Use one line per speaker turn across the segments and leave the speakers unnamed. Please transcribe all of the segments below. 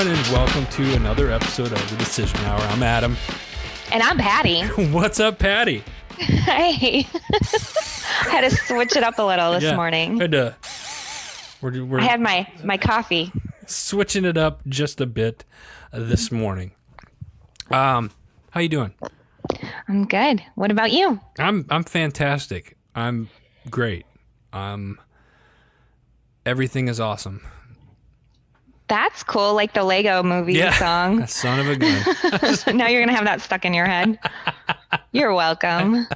everyone, and welcome to another episode of The Decision Hour. I'm Adam.
And I'm Patty.
What's up, Patty?
Hey. I had to switch it up a little this morning.
I
had my coffee.
Switching it up just a bit this morning. How you doing?
I'm good. What about you?
I'm fantastic. I'm great. Everything is awesome.
That's cool, like the Lego movie song.
Son of a gun.
Now you're going to have that stuck in your head. You're welcome.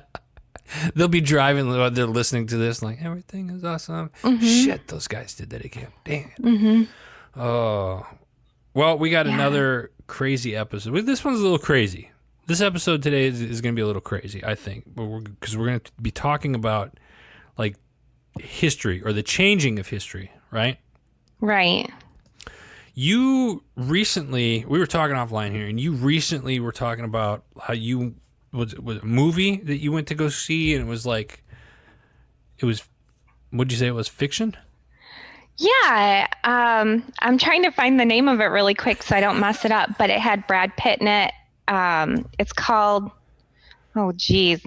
They'll be driving, they're listening to this like, everything is awesome. Mm-hmm. Shit, those guys did that again. Dang it. Mm-hmm. Oh. Well, we got another crazy episode. This one's a little crazy. This episode today is going to be a little crazy, I think. Because we're going to be talking about, like, history or the changing of history, right?
Right.
You recently, we were talking offline here, and you recently were talking about how you was a movie that you went to go see, and what'd you say it was, fiction?
Yeah. I'm trying to find the name of it really quick so I don't mess it up, but it had Brad Pitt in it. It's called, oh geez.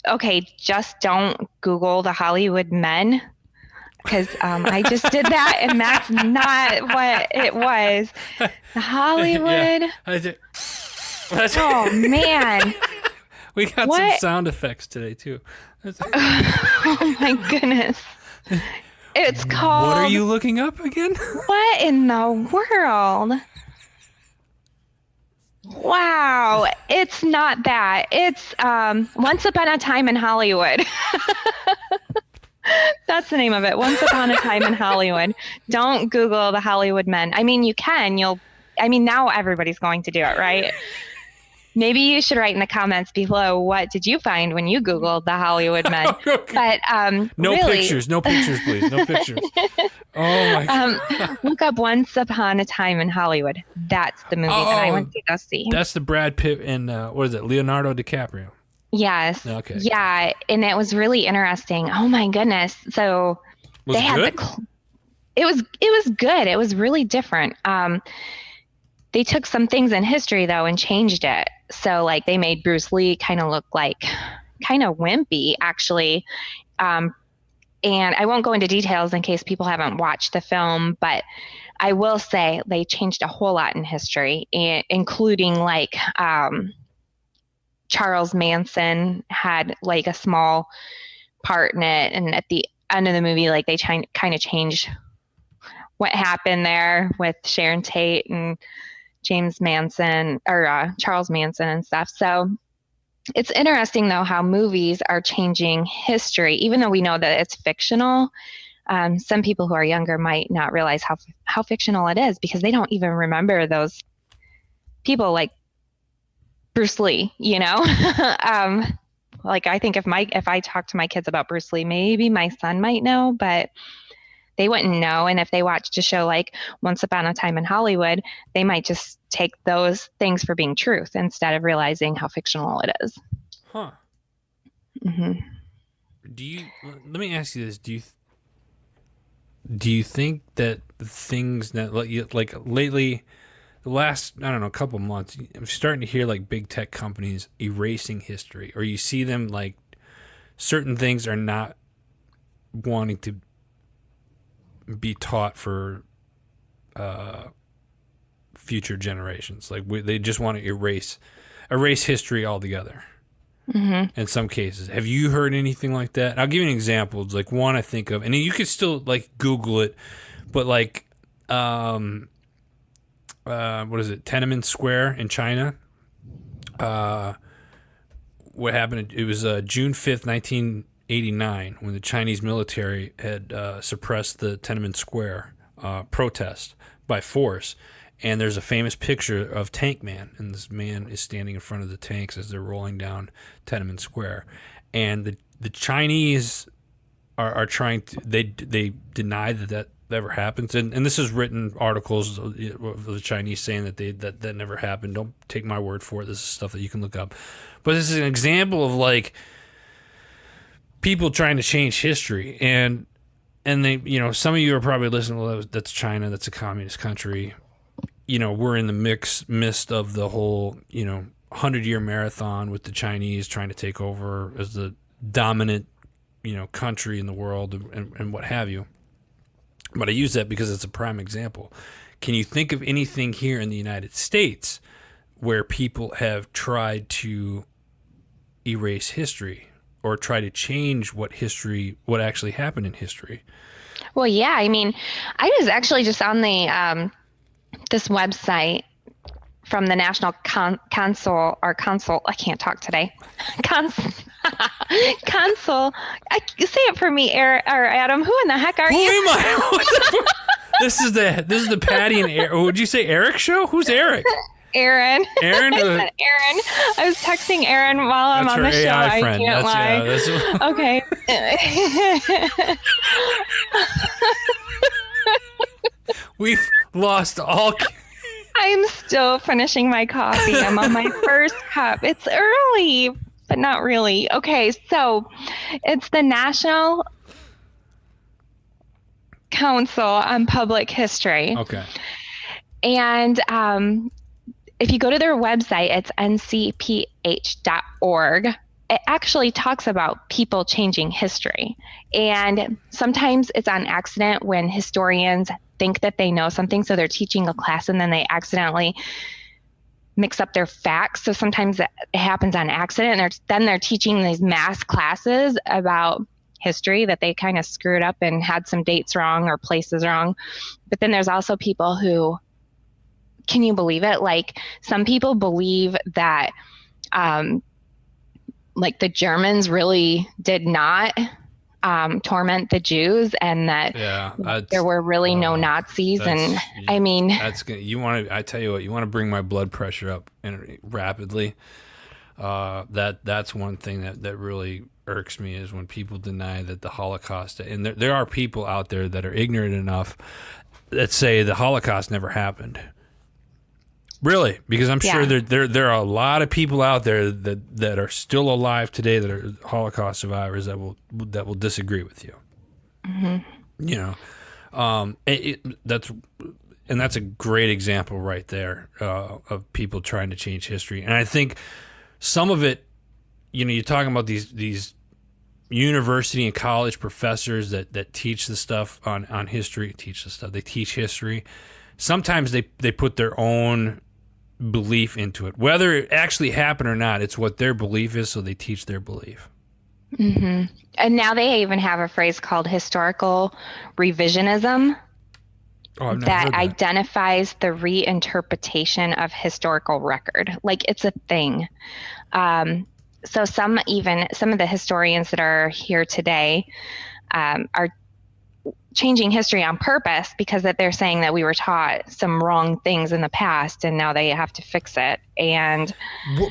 Okay, just don't Google the Hollywood Men. Because I just did that, and that's not what it was. The Hollywood.
Yeah,
oh, man.
We got some sound effects today, too.
Oh, my goodness. It's called...
What are you looking up again?
What in the world? Wow. It's not that. It's Once Upon a Time in Hollywood. That's the name of it. Once Upon a Time in Hollywood. Don't Google the Hollywood Men. I mean, you can. Now everybody's going to do it, right? Maybe you should write in the comments below, what did you find when you Googled the Hollywood Men?
Okay.
But
no pictures, please. No pictures. Oh my God.
Look up Once Upon a Time in Hollywood. That's the movie that I went to go see.
That's the Brad Pitt and Leonardo DiCaprio.
Yes.
Okay.
Yeah, and it was really interesting. Oh my goodness. So
was
they had
good?
It was good. It was really different. They took some things in history though and changed it. So like they made Bruce Lee kind of look like kind of wimpy actually. And I won't go into details in case people haven't watched the film, but I will say they changed a whole lot in history, including like Charles Manson had like a small part in it, and at the end of the movie, like they kind of changed what happened there with Sharon Tate and Charles Manson and stuff. So it's interesting though how movies are changing history, even though we know that it's fictional. Some people who are younger might not realize how fictional it is because they don't even remember those people like Bruce Lee, like I think if I talk to my kids about Bruce Lee, maybe my son might know, but they wouldn't know. And if they watched a show like Once Upon a Time in Hollywood, they might just take those things for being truth instead of realizing how fictional it is.
Huh.
Mm-hmm.
Let me ask you this. Do you think that the things that like lately, the last, I don't know, couple months, I'm starting to hear like big tech companies erasing history, or you see them like certain things are not wanting to be taught for future generations. Like they just want to erase history altogether. Mm-hmm. In some cases, have you heard anything like that? I'll give you an example. It's like one I think of, and you could still like Google it, but like what is it? Tiananmen Square in China. What happened? It was June 5th, 1989, when the Chinese military had suppressed the Tiananmen Square protest by force. And there's a famous picture of Tank Man, and this man is standing in front of the tanks as they're rolling down Tiananmen Square. And the Chinese are trying to, they deny that ever happens. And this is written articles of the Chinese saying that never happened. Don't take my word for it. This is stuff that you can look up. But this is an example of like people trying to change history. And they, some of you are probably listening, well, that's China, that's a communist country. we're in the midst of the whole, 100-year marathon with the Chinese trying to take over as the dominant, country in the world and what have you. But I use that because it's a prime example. Can you think of anything here in the United States where people have tried to erase history or try to change what actually happened in history?
Well, yeah. I mean, I was actually just on the this website from the National Council. I can't talk today. Council. Say it for me, Eric or Adam. Who in the heck are you?
Who am I? What the This is the Patty and Eric. Would you say Eric show? Who's Eric?
Aaron.
Aaron?
I said Aaron. I was texting Aaron while I'm on the show.
AI friend.
I can't lie. Okay.
We've lost all.
I'm still finishing my coffee. I'm on my first cup. It's early, but not really. Okay, so it's the National Council on Public History.
Okay.
And if you go to their website, it's ncph.org. It actually talks about people changing history. And sometimes it's on accident when historians think that they know something, so they're teaching a class and then they accidentally mix up their facts. So sometimes it happens on accident, and then they're teaching these math classes about history that they kind of screwed up and had some dates wrong or places wrong. But then there's also people who, can you believe it? Like, some people believe that like the Germans really did not torment the Jews, and that there were really no Nazis. And I mean,
I tell you what, you want to bring my blood pressure up rapidly. That's one thing that really irks me, is when people deny that the Holocaust, and there are people out there that are ignorant enough that say the Holocaust never happened. Really, because I'm sure there are a lot of people out there that are still alive today that are Holocaust survivors that will disagree with you. Mm-hmm. That's a great example right there of people trying to change history. And I think some of it, you're talking about these university and college professors that teach the stuff on history, they teach history. Sometimes they put their own belief into it, whether it actually happened or not. It's what their belief is, so they teach their belief.
Mm-hmm. And now they even have a phrase called historical revisionism that identifies the reinterpretation of historical record. Like, it's a thing. So some of the historians that are here today are changing history on purpose, because that they're saying that we were taught some wrong things in the past and now they have to fix it. And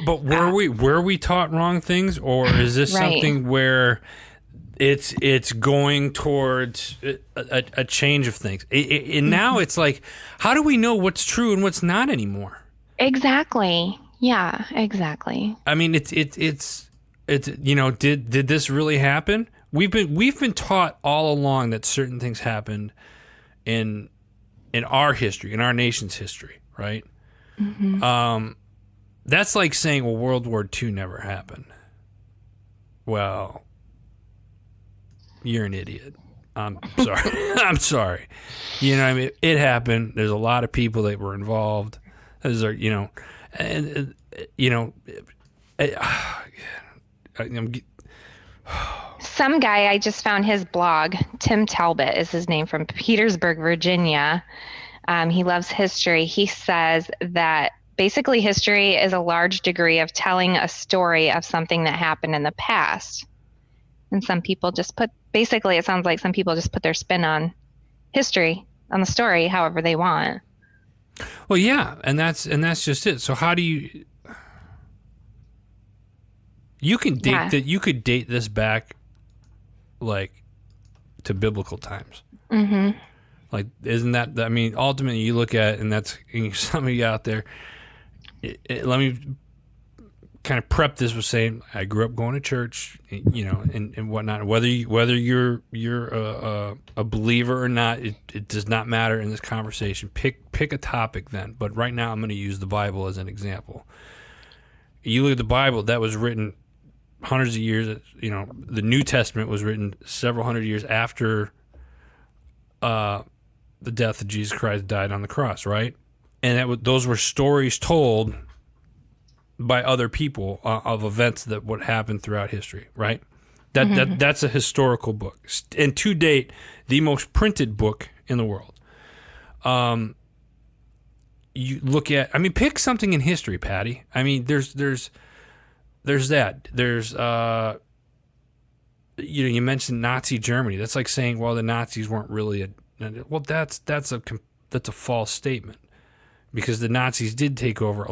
but were we taught wrong things, or is this something where it's going towards a change of things? And now it's like, how do we know what's true and what's not anymore?
Exactly. Yeah, exactly.
I mean, it's did this really happen? We've been taught all along that certain things happened in our history, in our nation's history, right? Mm-hmm. That's like saying, well, World War II never happened. Well, you're an idiot. I'm sorry. I'm sorry. You know what I mean? It happened. There's a lot of people that were involved.
Some guy, I just found his blog, Tim Talbot is his name, from Petersburg, Virginia. He loves history. He says that basically history is a large degree of telling a story of something that happened in the past. And some people just it sounds like some people just put their spin on history, on the story, however they want.
Well, yeah, and that's just it. So how do you can date that? You could date this back, like, to biblical times. Mm-hmm. Like, isn't that? I mean, ultimately, you look at it, and that's some of you out there. Let me kind of prep this with saying I grew up going to church, and whatnot. Whether you're a believer or not, it does not matter in this conversation. Pick a topic then. But right now, I'm going to use the Bible as an example. You look at the Bible that was written hundreds of years. The New Testament was written several hundred years after the death of Jesus Christ, died on the cross, right? And those were stories told by other people of events that would happen throughout history, right? That's a historical book, and to date, the most printed book in the world. You look at, pick something in history, Patty. There's that. There's you mentioned Nazi Germany. That's like saying, well, the Nazis weren't really that's a false statement. Because the Nazis did take over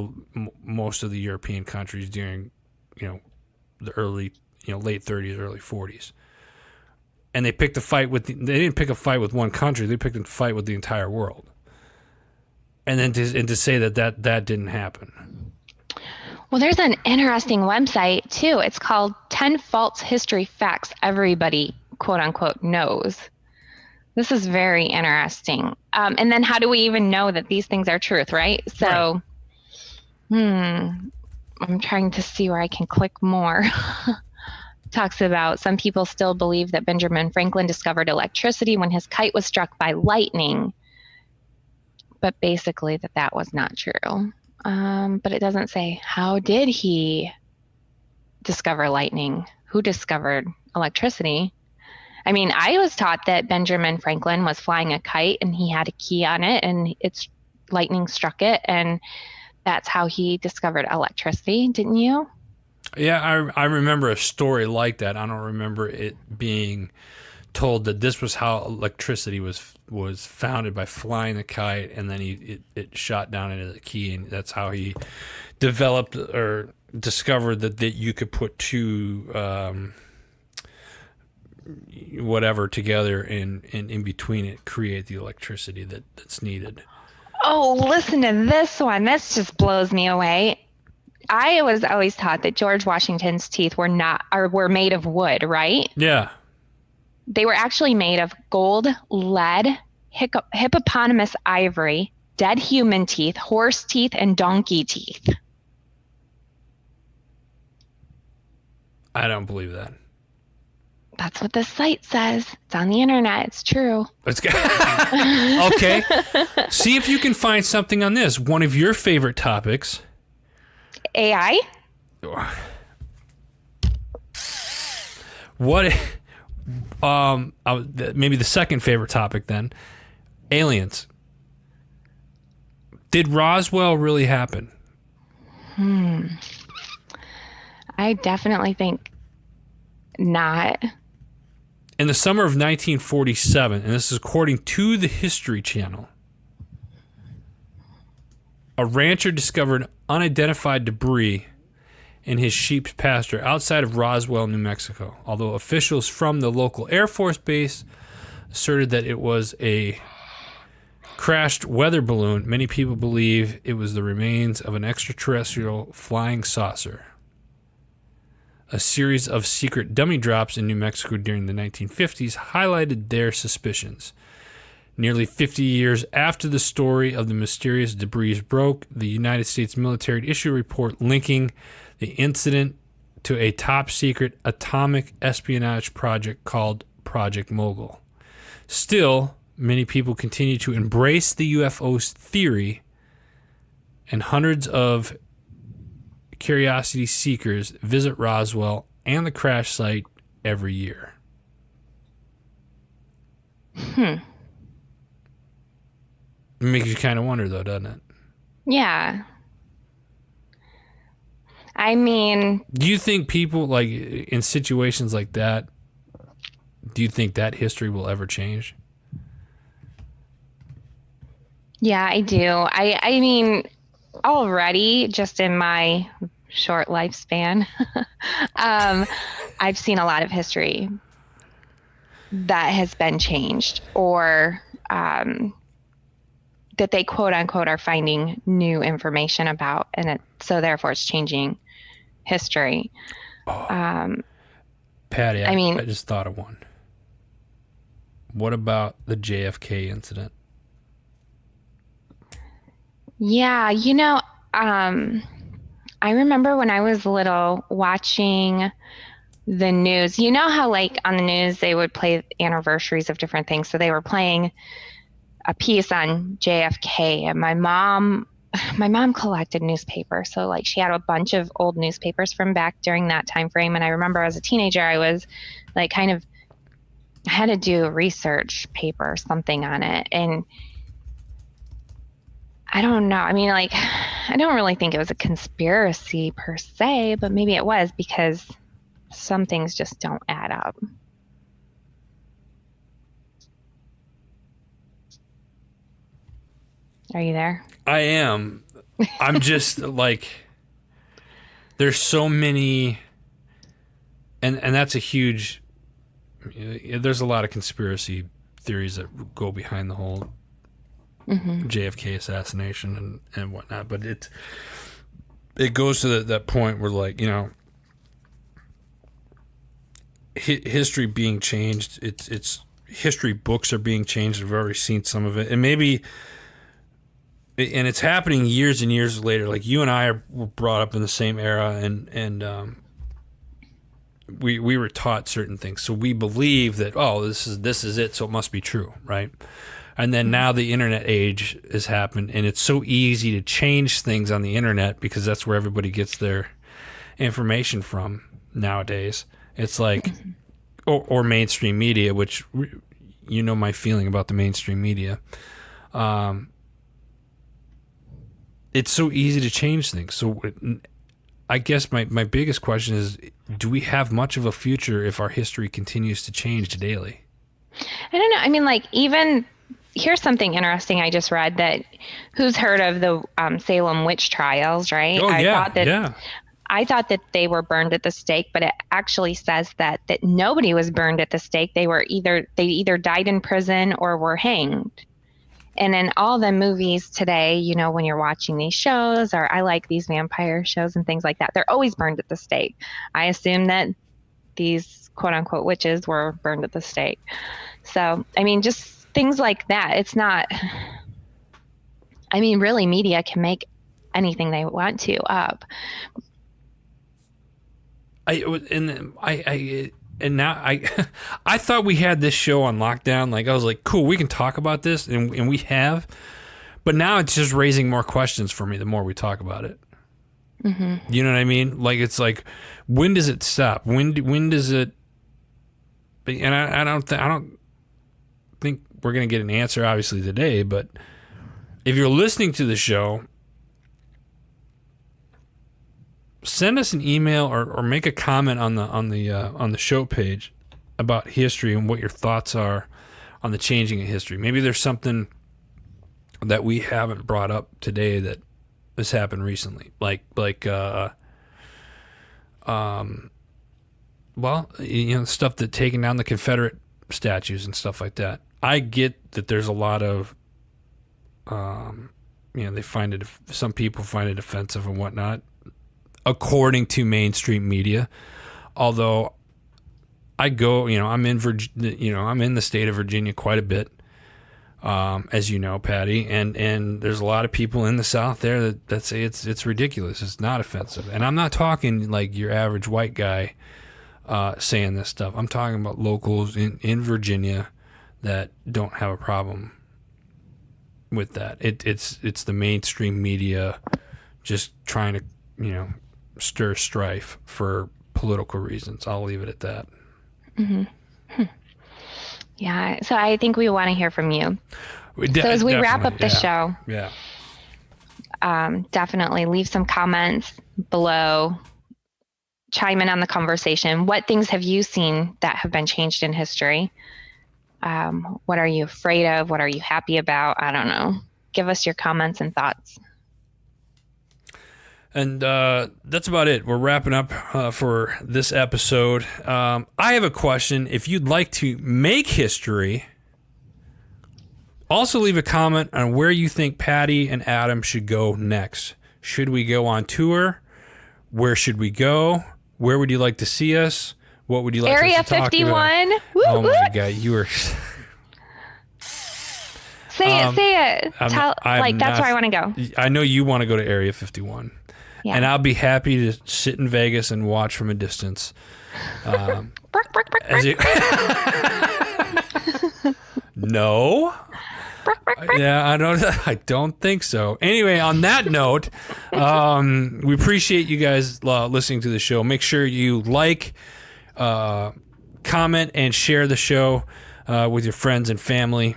most of the European countries during, the early, late 30s, early 40s, and they picked a fight with. They didn't pick a fight with one country. They picked a fight with the entire world. And then to say that didn't happen.
Well, there's an interesting website too. It's called 10 False History Facts Everybody quote unquote knows. This is very interesting. And then how do we even know that these things are truth, right? So, I'm trying to see where I can click more. Talks about some people still believe that Benjamin Franklin discovered electricity when his kite was struck by lightning. But basically that was not true. But it doesn't say, how did he discover lightning? Who discovered electricity? I was taught that Benjamin Franklin was flying a kite and he had a key on it and lightning struck it, and that's how he discovered electricity. Didn't you?
Yeah, I remember a story like that. I don't remember it being told that this was how electricity was founded, by flying the kite, and then it shot down into the key, and that's how he developed or discovered that you could put two whatever together and in between it create the electricity that's needed.
Oh, listen to this one. This just blows me away. I was always taught that George Washington's teeth were made of wood, right?
Yeah.
They were actually made of gold, lead, hippopotamus ivory, dead human teeth, horse teeth, and donkey teeth.
I don't believe that.
That's what the site says. It's on the internet. It's true.
Okay. See if you can find something on this. One of your favorite topics.
AI?
What? Maybe the second favorite topic then. Aliens. Did Roswell really happen?
I definitely think not.
In the summer of 1947, and this is according to the History Channel, a rancher discovered unidentified debris in his sheep's pasture outside of Roswell, New Mexico. Although officials from the local Air Force base asserted that it was a crashed weather balloon, many people believe it was the remains of an extraterrestrial flying saucer. A series of secret dummy drops in New Mexico during the 1950s highlighted their suspicions. Nearly 50 years after the story of the mysterious debris broke, the United States military issued a report linking the incident to a top-secret atomic espionage project called Project Mogul. Still, many people continue to embrace the UFO's theory, and hundreds of curiosity seekers visit Roswell and the crash site every year.
It
makes you kind of wonder, though, doesn't it?
Yeah. Do
you think people, like, in situations like that, do you think that history will ever change?
Yeah, I do. I mean, already, just in my short lifespan, I've seen a lot of history that has been changed, or that they quote unquote are finding new information about, and so therefore it's changing history.
Patty,
I mean,
I just thought of one. What about the JFK incident?
yeah, I remember when I was little watching the news. You know how like on the news they would play anniversaries of different things. So they were playing a piece on JFK, and my mom collected newspapers. So like she had a bunch of old newspapers from back during that time frame. And I remember as a teenager, I was like I had to do a research paper or something on it. And I don't know. I mean, like, I don't really think it was a conspiracy per se, but maybe it was because some things just don't add up. Are you there?
I am. I'm just like, there's so many, and that's a huge. There's a lot of conspiracy theories that go behind the whole JFK assassination and whatnot, but it goes to that point where, like, history being changed. It's history books are being changed. I've already seen some of it, and it's happening years and years later. Like you and I were brought up in the same era, and we were taught certain things, so we believe that this is it, so it must be true, right? And then now the internet age has happened, and it's so easy to change things on the internet because that's where everybody gets their information from nowadays. It's like, or mainstream media, which my feeling about the mainstream media. It's so easy to change things. So I guess my biggest question is, do we have much of a future if our history continues to change daily?
I don't know. I mean, like, even here's something interesting I just read that who's heard of the Salem witch trials, right?
Oh, yeah.
I thought that they were burned at the stake, but it actually says that nobody was burned at the stake. They either died in prison or were hanged. And in all the movies today, when you're watching these shows, or I like these vampire shows and things like that, they're always burned at the stake. I assume that these quote unquote witches were burned at the stake. So, I mean, just things like that. It's not, I mean, really, media can make anything they want to up.
And now I thought we had this show on lockdown. Like, I was like, cool, we can talk about this, and we have. But now it's just raising more questions for me the more we talk about it. Mm-hmm. You know what I mean? Like, it's like, when does it stop? When does it? And I don't think we're gonna get an answer obviously today. But if you're listening to the show, send us an email or make a comment on the show page about history and what your thoughts are on the changing of history. Maybe there's something that we haven't brought up today that has happened recently, stuff that taking down the Confederate statues and stuff like that. I get that there's a lot of they find it, some people find it offensive and whatnot, according to mainstream media. Although I go, I'm in I'm in the state of Virginia quite a bit, as you know, Patty, and there's a lot of people in the South there that say it's ridiculous. It's not offensive, and I'm not talking like your average white guy saying this stuff. I'm talking about locals in Virginia that don't have a problem with that. It's the mainstream media just trying to stir strife for political reasons. I'll leave it at that.
Mm-hmm. Yeah, so I think we want to hear from you. So as we wrap up the show, definitely leave some comments below. Chime in on the conversation. What things have you seen that have been changed in history? What are you afraid of? What are you happy about? I don't know. Give us your comments and thoughts.
And that's about it. We're wrapping up for this episode. I have a question. If you'd like to make history, also leave a comment on where you think Patty and Adam should go next. Should we go on tour Where should we go? Where would you like to see us? What would you like
Area
us to talk
51.
about?
Woo,
Oh
woo.
my God, you are.
Say it.
I'm
That's
not-
where I want to go.
I know you want to go to Area 51.
Yeah.
And I'll be happy to sit in Vegas and watch from a distance.
Bark, bark, bark,
As you- No. Yeah, I don't think so. Anyway, on that note, we appreciate you guys listening to the show. Make sure you like, comment, and share the show with your friends and family.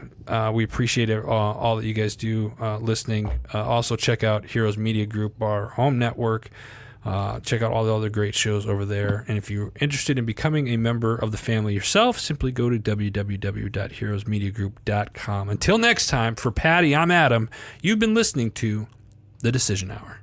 We appreciate it, all that you guys do listening. Also, check out Heroes Media Group, our home network. Check out all the other great shows over there. And if you're interested in becoming a member of the family yourself, simply go to www.heroesmediagroup.com. Until next time, for Patty, I'm Adam. You've been listening to The Decision Hour.